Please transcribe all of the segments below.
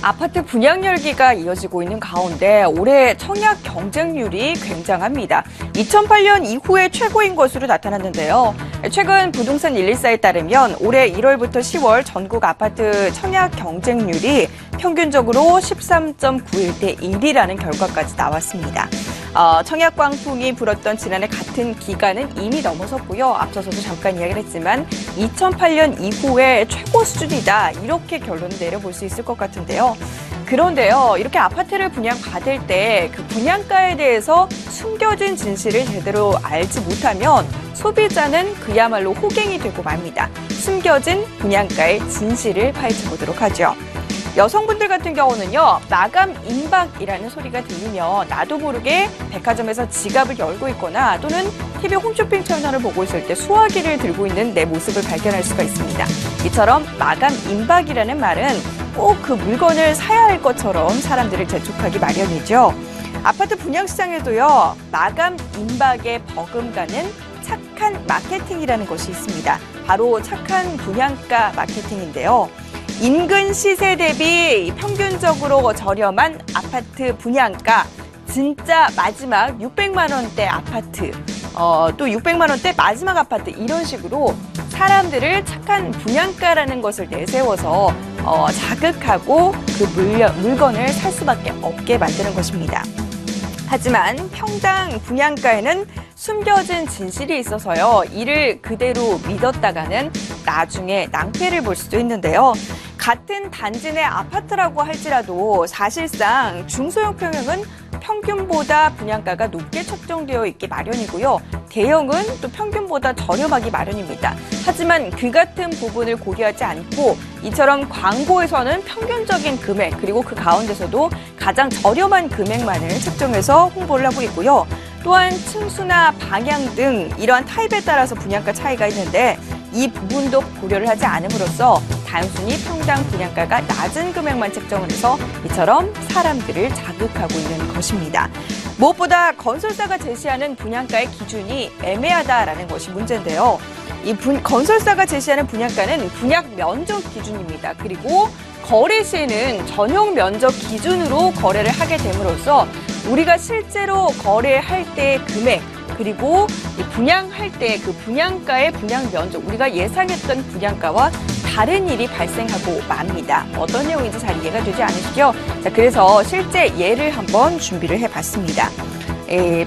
아파트 분양 열기가 이어지고 있는 가운데 올해 청약 경쟁률이 굉장합니다. 2008년 이후에 최고인 것으로 나타났는데요. 최근 부동산 114에 따르면 올해 1월부터 10월 전국 아파트 청약 경쟁률이 평균적으로 13.91대 1이라는 결과까지 나왔습니다. 청약 광풍이 불었던 지난해 같은 기간은 이미 넘어섰고요. 앞서서도 잠깐 이야기를 했지만 2008년 이후에 최고 수준이다. 이렇게 결론을 내려볼 수 있을 것 같은데요. 그런데요, 이렇게 아파트를 분양받을 때 그 분양가에 대해서 숨겨진 진실을 제대로 알지 못하면 소비자는 그야말로 호갱이 되고 맙니다. 숨겨진 분양가의 진실을 파헤쳐보도록 하죠. 여성분들 같은 경우는요, 마감 임박이라는 소리가 들리면 나도 모르게 백화점에서 지갑을 열고 있거나 또는 TV 홈쇼핑 채널을 보고 있을 때 수화기를 들고 있는 내 모습을 발견할 수가 있습니다. 이처럼 마감 임박이라는 말은 꼭 그 물건을 사야 할 것처럼 사람들을 재촉하기 마련이죠. 아파트 분양 시장에도요, 마감 임박에 버금가는 착한 마케팅이라는 것이 있습니다. 바로 착한 분양가 마케팅인데요. 인근 시세 대비 평균적으로 저렴한 아파트 분양가, 진짜 마지막 600만 원대 아파트, 또 600만 원대 마지막 아파트, 이런 식으로 사람들을 착한 분양가라는 것을 내세워서 자극하고 그 물건을 살 수밖에 없게 만드는 것입니다. 하지만 평당 분양가에는 숨겨진 진실이 있어서요, 이를 그대로 믿었다가는 나중에 낭패를 볼 수도 있는데요. 같은 단지 내 아파트라고 할지라도 사실상 중소형 평형은 평균보다 분양가가 높게 책정되어 있기 마련이고요. 대형은 또 평균보다 저렴하기 마련입니다. 하지만 그 같은 부분을 고려하지 않고 이처럼 광고에서는 평균적인 금액, 그리고 그 가운데서도 가장 저렴한 금액만을 책정해서 홍보를 하고 있고요. 또한 층수나 방향 등 이러한 타입에 따라서 분양가 차이가 있는데 이 부분도 고려를 하지 않음으로써 단순히 평당 분양가가 낮은 금액만 책정을 해서 이처럼 사람들을 자극하고 있는 것입니다. 무엇보다 건설사가 제시하는 분양가의 기준이 애매하다라는 것이 문제인데요. 이 건설사가 제시하는 분양가는 분양 면적 기준입니다. 그리고 거래 시에는 전용 면적 기준으로 거래를 하게 됨으로써 우리가 실제로 거래할 때의 금액, 그리고 분양할 때 그 분양가의 분양 면적, 우리가 예상했던 분양가와 다른 일이 발생하고 맙니다. 어떤 내용인지 잘 이해가 되지 않으시죠? 자, 그래서 실제 예를 한번 준비를 해봤습니다.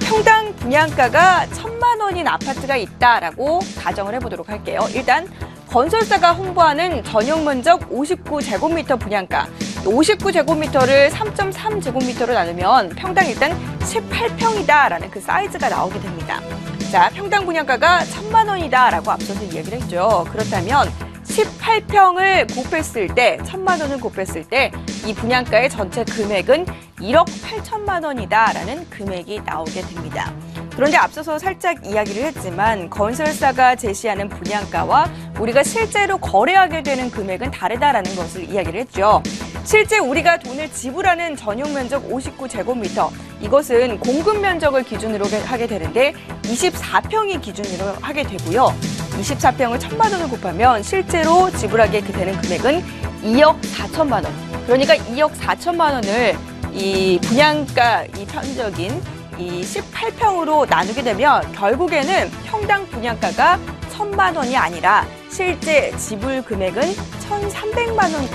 평당 분양가가 1,000만 원인 아파트가 있다라고 가정을 해보도록 할게요. 일단 건설사가 홍보하는 전용 면적 59제곱미터 분양가, 59제곱미터를 3.3제곱미터로 나누면 평당 일단 18평이다라는 그 사이즈가 나오게 됩니다. 자, 평당 분양가가 1,000만 원이다라고 앞서서 이야기를 했죠. 그렇다면 18평을 곱했을 때, 1,000만 원을 곱했을 때 이 분양가의 전체 금액은 1억 8천만 원이다라는 금액이 나오게 됩니다. 그런데 앞서서 살짝 이야기를 했지만 건설사가 제시하는 분양가와 우리가 실제로 거래하게 되는 금액은 다르다라는 것을 이야기를 했죠. 실제 우리가 돈을 지불하는 전용 면적 59제곱미터, 이것은 공급 면적을 기준으로 하게 되는데 24평이 기준으로 하게 되고요. 24평을 1,000만 원을 곱하면 실제로 지불하게 되는 금액은 2억 4천만 원. 그러니까 2억 4천만 원을 이 분양가, 이 편적인 이 18평으로 나누게 되면 결국에는 평당 분양가가 1,000만 원이 아니라 실제 지불 금액은 1,300만 원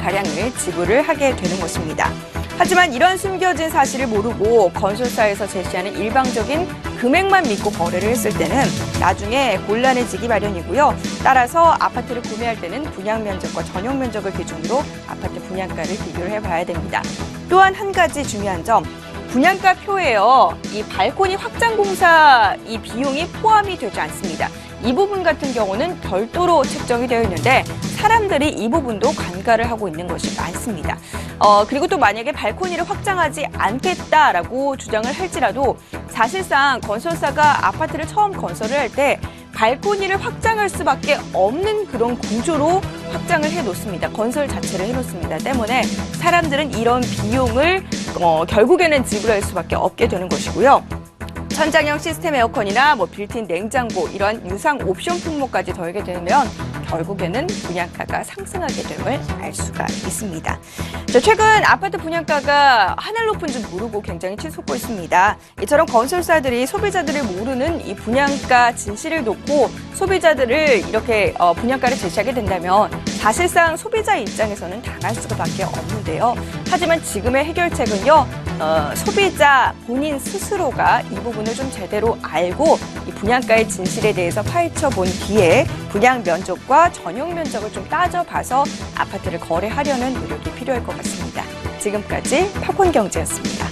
가량을 지불을 하게 되는 것입니다. 하지만 이런 숨겨진 사실을 모르고 건설사에서 제시하는 일방적인 금액만 믿고 거래를 했을 때는 나중에 곤란해지기 마련이고요. 따라서 아파트를 구매할 때는 분양 면적과 전용 면적을 기준으로 아파트 분양가를 비교를 해봐야 됩니다. 또한 한 가지 중요한 점, 분양가 표에요, 이 발코니 확장 공사 이 비용이 포함이 되지 않습니다. 이 부분 같은 경우는 별도로 책정이 되어 있는데 사람들이 이 부분도 간과를 하고 있는 것이 많습니다. 그리고 또 만약에 발코니를 확장하지 않겠다라고 주장을 할지라도 사실상 건설사가 아파트를 처음 건설을 할 때 발코니를 확장할 수밖에 없는 그런 구조로 확장을 해놓습니다. 건설 자체를 해놓습니다. 때문에 사람들은 이런 비용을 결국에는 지불할 수밖에 없게 되는 것이고요. 천장형 시스템 에어컨이나 빌트인 냉장고, 이런 유상 옵션 품목까지 더하게 되면 결국에는 분양가가 상승하게 됨을 알 수가 있습니다. 최근 아파트 분양가가 하늘 높은 줄 모르고 굉장히 치솟고 있습니다. 이처럼 건설사들이 소비자들을 모르는 이 분양가 진실을 놓고 소비자들을 이렇게 분양가를 제시하게 된다면 사실상 소비자 입장에서는 당할 수밖에 없는데요. 하지만 지금의 해결책은요. 소비자 본인 스스로가 이 부분을 좀 제대로 알고 이 분양가의 진실에 대해서 파헤쳐 본 뒤에 분양 면적과 전용 면적을 좀 따져봐서 아파트를 거래하려는 노력이 필요할 것 같습니다. 지금까지 팝콘 경제였습니다.